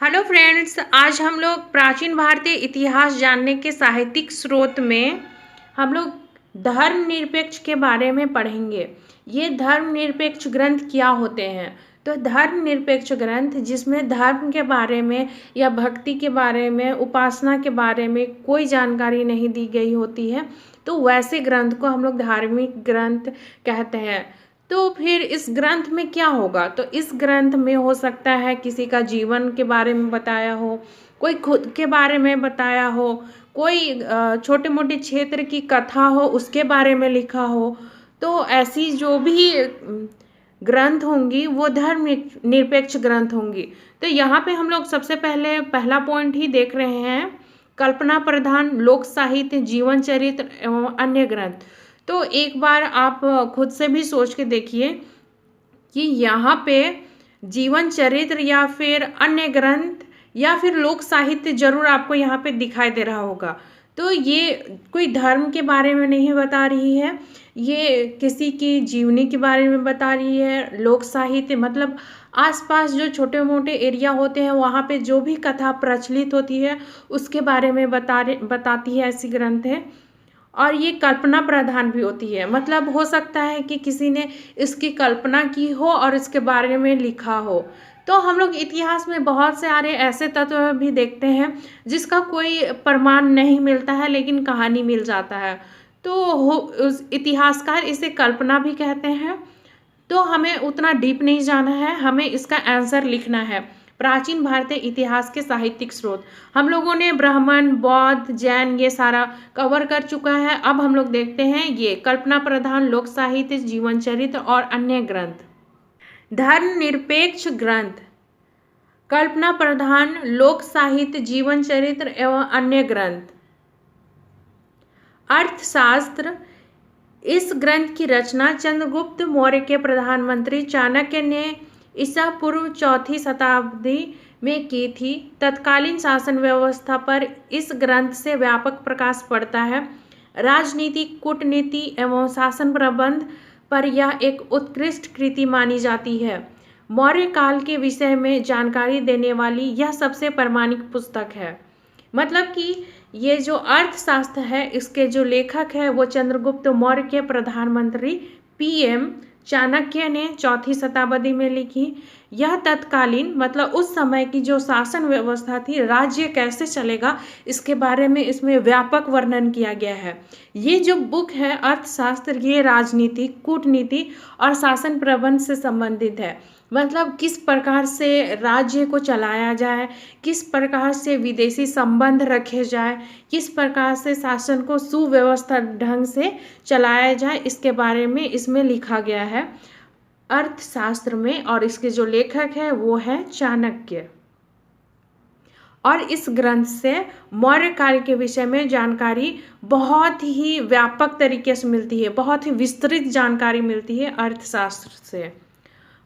Hello friends, आज हम लोग प्राचीन भारतीय इतिहास जानने के साहित्यिक स्रोत में हम लोग धर्मनिरपेक्ष के बारे में पढ़ेंगे। ये धर्मनिरपेक्ष ग्रंथ क्या होते हैं? तो धर्मनिरपेक्ष ग्रंथ जिसमें धर्म के बारे में या भक्ति के बारे में, उपासना के बारे में कोई जानकारी नहीं दी गई होती है, तो वैसे ग्रंथ को हम लोग धार्मिक ग्रंथ कहते हैं। तो फिर इस ग्रंथ में क्या होगा? तो इस ग्रंथ में हो सकता है किसी का जीवन के बारे में बताया हो, कोई खुद के बारे में बताया हो, कोई छोटे मोटे क्षेत्र की कथा हो उसके बारे में लिखा हो। तो ऐसी जो भी ग्रंथ होंगी वो धर्म निरपेक्ष ग्रंथ होंगी। तो यहाँ पे हम लोग सबसे पहले पहला पॉइंट ही देख रहे हैं, कल्पना प्रधान लोक साहित्य, जीवन चरित्र एवं अन्य ग्रंथ। तो एक बार आप खुद से भी सोच के देखिए कि यहाँ पे जीवन चरित्र या फिर अन्य ग्रंथ या फिर लोक साहित्य जरूर आपको यहाँ पे दिखाई दे रहा होगा। तो ये कोई धर्म के बारे में नहीं बता रही है, ये किसी की जीवनी के बारे में बता रही है। लोक साहित्य मतलब आसपास जो छोटे मोटे एरिया होते हैं वहाँ पे जो भी कथा प्रचलित होती है उसके बारे में बताती है ऐसी ग्रंथ है। और ये कल्पना प्रधान भी होती है, मतलब हो सकता है कि किसी ने इसकी कल्पना की हो और इसके बारे में लिखा हो। तो हम लोग इतिहास में बहुत सारे ऐसे तत्व भी देखते हैं जिसका कोई प्रमाण नहीं मिलता है लेकिन कहानी मिल जाता है, तो उस इतिहासकार इसे कल्पना भी कहते हैं। तो हमें उतना डीप नहीं जाना है, हमें इसका आंसर लिखना है। प्राचीन भारतीय इतिहास के साहित्यिक स्रोत हम लोगों ने ब्राह्मण, बौद्ध, जैन ये सारा कवर कर चुका है। अब हम लोग देखते हैं ये कल्पना प्रधान लोक साहित्य, जीवन चरित्र और अन्य ग्रंथ। धर्मनिरपेक्ष ग्रंथ, कल्पना प्रधान लोक साहित्य, जीवन चरित्र एवं अन्य ग्रंथ। अर्थशास्त्र, इस ग्रंथ की रचना चंद्रगुप्त मौर्य के प्रधानमंत्री चाणक्य ने ईसा पूर्व 4वीं शताब्दी में की थी। तत्कालीन शासन व्यवस्था पर इस ग्रंथ से व्यापक प्रकाश पड़ता है। राजनीति, कूटनीति एवं शासन प्रबंध पर यह एक उत्कृष्ट कृति मानी जाती है। मौर्य काल के विषय में जानकारी देने वाली यह सबसे प्रामाणिक पुस्तक है। मतलब कि ये जो अर्थशास्त्र है इसके जो लेखक है वो चंद्रगुप्त मौर्य के प्रधानमंत्री पीएम चाणक्य ने 4वीं शताब्दी में लिखी। यह तत्कालीन मतलब उस समय की जो शासन व्यवस्था थी, राज्य कैसे चलेगा, इसके बारे में इसमें व्यापक वर्णन किया गया है। ये जो बुक है अर्थशास्त्र, ये राजनीति, कूटनीति और शासन प्रबंध से संबंधित है। मतलब किस प्रकार से राज्य को चलाया जाए, किस प्रकार से विदेशी संबंध रखे जाए, किस प्रकार से शासन को सुव्यवस्था ढंग से चलाया जाए, इसके बारे में इसमें लिखा गया है अर्थशास्त्र में। और इसके जो लेखक है वो है चाणक्य। और इस ग्रंथ से मौर्य काल के विषय में जानकारी बहुत ही व्यापक तरीके से मिलती है, बहुत ही विस्तृत जानकारी मिलती है अर्थशास्त्र से।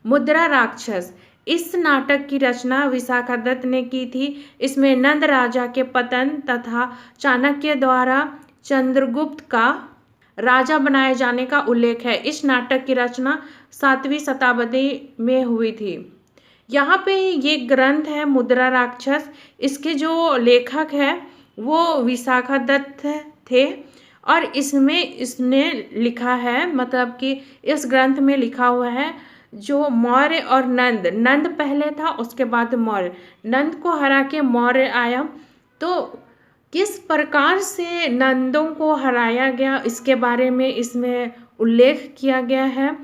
मुद्रा राक्षस, इस नाटक की रचना विशाखादत्त ने की थी। इसमें नंद राजा के पतन तथा चाणक्य द्वारा चंद्रगुप्त का राजा बनाए जाने का उल्लेख है। इस नाटक की रचना 7वीं शताब्दी में हुई थी। यहाँ पे ये ग्रंथ है मुद्रा राक्षस, इसके जो लेखक है वो विशाखादत्त थे। और इसमें इसने लिखा है, मतलब कि इस ग्रंथ में लिखा हुआ है जो मौर्य और नंद पहले था, उसके बाद मौर्य, नंद को हरा के मौर्य आया। तो किस प्रकार से नंदों को हराया गया इसके बारे में इसमें उल्लेख किया गया है।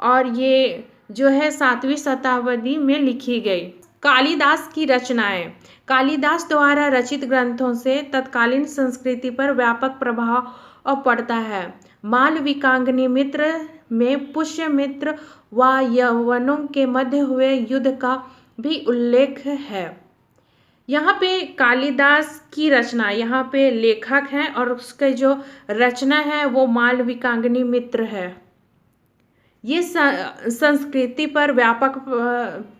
और ये जो है 7वीं शताब्दी में लिखी गई। कालिदास की रचनाएं, कालिदास द्वारा रचित ग्रंथों से तत्कालीन संस्कृति पर व्यापक प्रभाव पड़ता है। मालविकाग्नि मित्र में पुष्यमित्र व यवनों के मध्य हुए युद्ध का भी उल्लेख है। यहाँ पे कालिदास की रचना, यहाँ पे लेखक हैं और उसके जो रचना है वो मालविकाग्नि मित्र है। ये संस्कृति पर व्यापक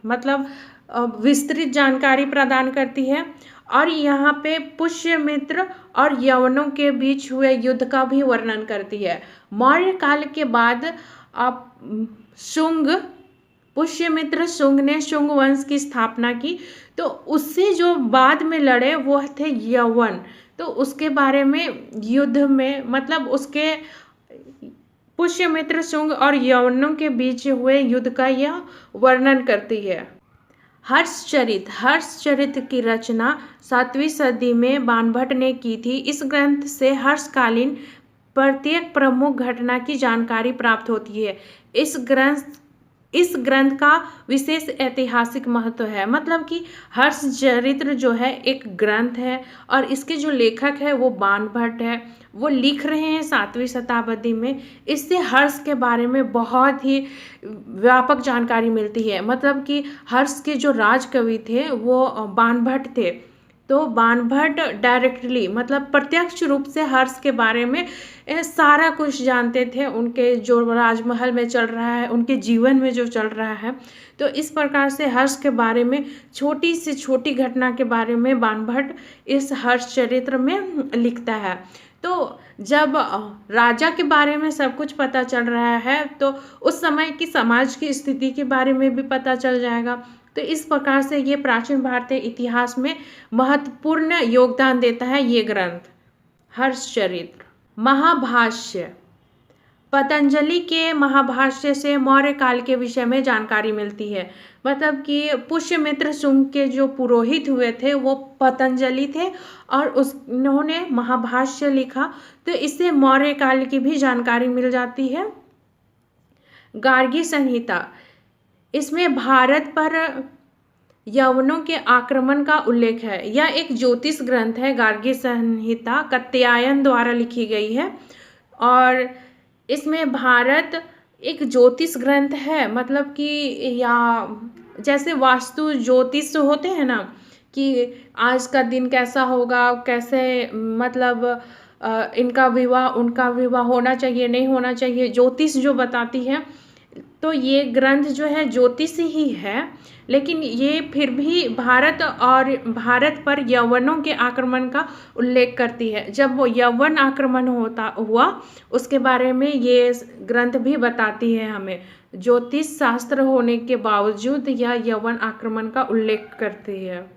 मतलब विस्तृत जानकारी प्रदान करती है। और यहाँ पे पुष्यमित्र और यवनों के बीच हुए युद्ध का भी वर्णन करती है। मौर्य काल के बाद शुंग पुष्यमित्र शुंग ने शुंग वंश की स्थापना की। तो उससे जो बाद में लड़े वो थे यवन। तो उसके बारे में युद्ध में मतलब उसके पुष्यमित्र शुंग और यवनों के बीच हुए युद्ध का यह वर्णन करती है। हर्षचरित की रचना 7वीं सदी में बाणभट्ट ने की थी। इस ग्रंथ से हर्षकालीन प्रत्येक प्रमुख घटना की जानकारी प्राप्त होती है। इस ग्रंथ का विशेष ऐतिहासिक महत्व है। मतलब कि हर्षचरित्र जो है एक ग्रंथ है और इसके जो लेखक है वो बाणभट्ट है। वो लिख रहे हैं 7वीं शताब्दी में। इससे हर्ष के बारे में बहुत ही व्यापक जानकारी मिलती है। मतलब कि हर्ष के जो राजकवि थे वो बाणभट्ट थे। तो बाणभट्ट डायरेक्टली मतलब प्रत्यक्ष रूप से हर्ष के बारे में सारा कुछ जानते थे। उनके जो राजमहल में चल रहा है, उनके जीवन में जो चल रहा है। तो इस प्रकार से हर्ष के बारे में छोटी से छोटी घटना के बारे में बाणभट्ट इस हर्षचरित्र में लिखता है। तो जब राजा के बारे में सब कुछ पता चल रहा है तो उस समय की समाज की स्थिति के बारे में भी पता चल जाएगा। तो इस प्रकार से ये प्राचीन भारतीय इतिहास में महत्वपूर्ण योगदान देता है ये ग्रंथ हर्षचरित्र। महाभाष्य। पतंजलि के महाभाष्य से मौर्य काल के विषय में जानकारी मिलती है। मतलब कि पुष्यमित्र शुंग के जो पुरोहित हुए थे वो पतंजलि थे और उन्होंने महाभाष्य लिखा। तो इससे मौर्य काल की भी जानकारी मिल जाती है। गार्गी संहिता। इसमें भारत पर यवनों के आक्रमण का उल्लेख है। यह एक ज्योतिष ग्रंथ है। गार्गी संहिता कात्यायन द्वारा लिखी गई है और इसमें भारत एक ज्योतिष ग्रंथ है। मतलब कि या जैसे वास्तु ज्योतिष होते हैं ना कि आज का दिन कैसा होगा, कैसे मतलब इनका विवाह उनका विवाह होना चाहिए नहीं होना चाहिए, ज्योतिष जो बताती है। तो ये ग्रंथ जो है ज्योतिष ही है, लेकिन ये फिर भी भारत पर यवनों के आक्रमण का उल्लेख करती है। जब वो यवन आक्रमण हुआ उसके बारे में ये ग्रंथ भी बताती है हमें। ज्योतिष शास्त्र होने के बावजूद यह यवन आक्रमण का उल्लेख करती है।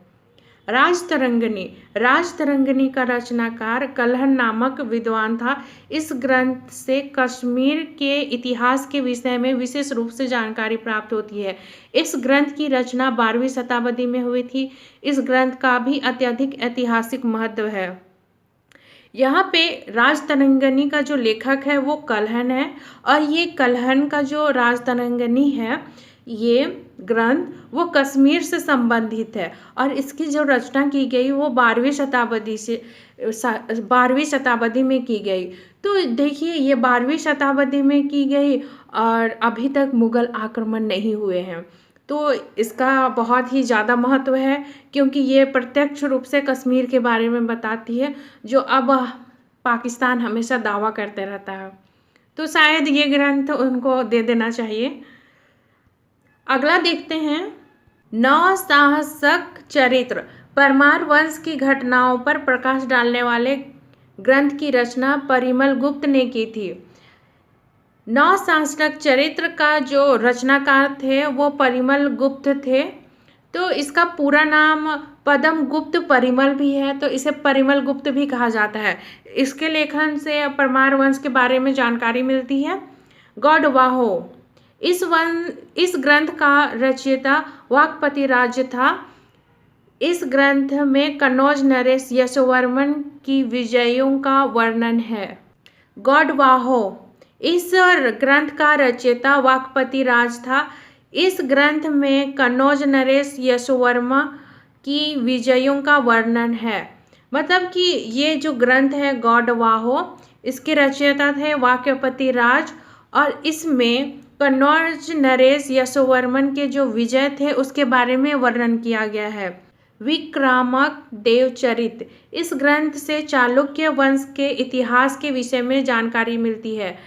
राजतरंगिणी का रचनाकार कल्हण नामक विद्वान था। इस ग्रंथ से कश्मीर के इतिहास के विषय में विशेष रूप से जानकारी प्राप्त होती है। इस ग्रंथ की रचना 12वीं शताब्दी में हुई थी। इस ग्रंथ का भी अत्यधिक ऐतिहासिक महत्व है। यहाँ पे राजतरंगिणी का जो लेखक है वो कल्हण है और ये कल्हण का जो राजतरंगिणी है ये ग्रंथ वो कश्मीर से संबंधित है और इसकी जो रचना की गई वो 12वीं शताब्दी में की गई। तो देखिए ये 12वीं शताब्दी में की गई और अभी तक मुगल आक्रमण नहीं हुए हैं। तो इसका बहुत ही ज़्यादा महत्व है क्योंकि ये प्रत्यक्ष रूप से कश्मीर के बारे में बताती है जो अब पाकिस्तान हमेशा दावा करते रहता है। तो शायद ये ग्रंथ उनको दे देना चाहिए। अगला देखते हैं नवसाहसक चरित्र। परमार वंश की घटनाओं पर प्रकाश डालने वाले ग्रंथ की रचना परिमल गुप्त ने की थी। नवसाहसक चरित्र का जो रचनाकार थे वो परिमल गुप्त थे। तो इसका पूरा नाम पद्म गुप्त परिमल भी है, तो इसे परिमल गुप्त भी कहा जाता है। इसके लेखन से परमार वंश के बारे में जानकारी मिलती है। गौडवाहो। इस ग्रंथ का रचयिता वाकपति राज था। इस ग्रंथ में कन्नौज नरेश यशोवर्मन की विजयों का वर्णन है। गौडवाहो। इस ग्रंथ का रचयिता वाकपति राज था। इस ग्रंथ में कन्नौज नरेश यशोवर्मा की विजयों का वर्णन है। मतलब कि ये जो ग्रंथ है गौडवाहो इसके रचयिता थे वाकपति राज और इसमें कन्नौज नरेश यशोवर्मन के जो विजय थे उसके बारे में वर्णन किया गया है। विक्रामक देवचरित। इस ग्रंथ से चालुक्य वंश के इतिहास के विषय में जानकारी मिलती है।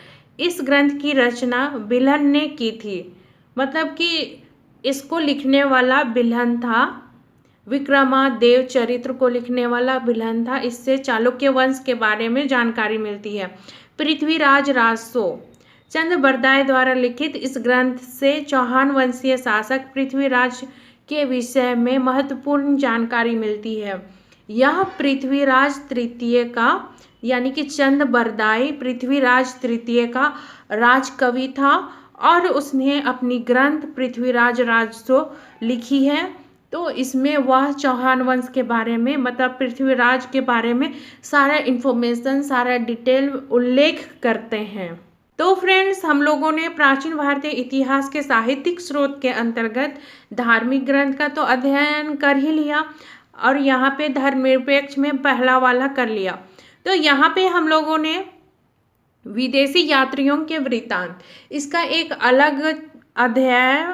इस ग्रंथ की रचना बिल्हन ने की थी। मतलब कि इसको लिखने वाला बिल्हन था। विक्रमादेव चरित्र को लिखने वाला बिल्हन था। इससे चालुक्य वंश के बारे में जानकारी मिलती है। पृथ्वीराज राजसो। चंद बरदाई द्वारा लिखित इस ग्रंथ से चौहान वंशीय शासक पृथ्वीराज के विषय में महत्वपूर्ण जानकारी मिलती है। यह पृथ्वीराज तृतीय का यानी कि चंद बरदाई पृथ्वीराज तृतीय का राजकवि था और उसने अपनी ग्रंथ पृथ्वीराज राजसो लिखी है। तो इसमें वह चौहान वंश के बारे में मतलब पृथ्वीराज के बारे में सारा इन्फॉर्मेशन सारा डिटेल उल्लेख करते हैं। तो फ्रेंड्स, हम लोगों ने प्राचीन भारतीय इतिहास के साहित्यिक स्रोत के अंतर्गत धार्मिक ग्रंथ का तो अध्ययन कर ही लिया और यहाँ पे धर्मनिरपेक्ष में पहला वाला कर लिया। तो यहाँ पे हम लोगों ने विदेशी यात्रियों के वृत्तांत इसका एक अलग अध्याय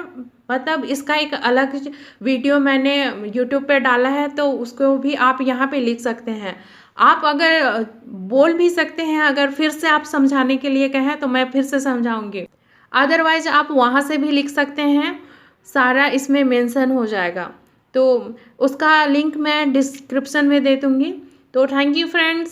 मतलब इसका एक अलग वीडियो मैंने YouTube पे डाला है, तो उसको भी आप यहाँ पे लिख सकते हैं। आप अगर बोल भी सकते हैं, अगर फिर से आप समझाने के लिए कहें तो मैं फिर से समझाऊंगी, अदरवाइज आप वहाँ से भी लिख सकते हैं, सारा इसमें मेंशन हो जाएगा। तो उसका लिंक मैं डिस्क्रिप्शन में दे दूँगी। तो थैंक यू फ्रेंड्स।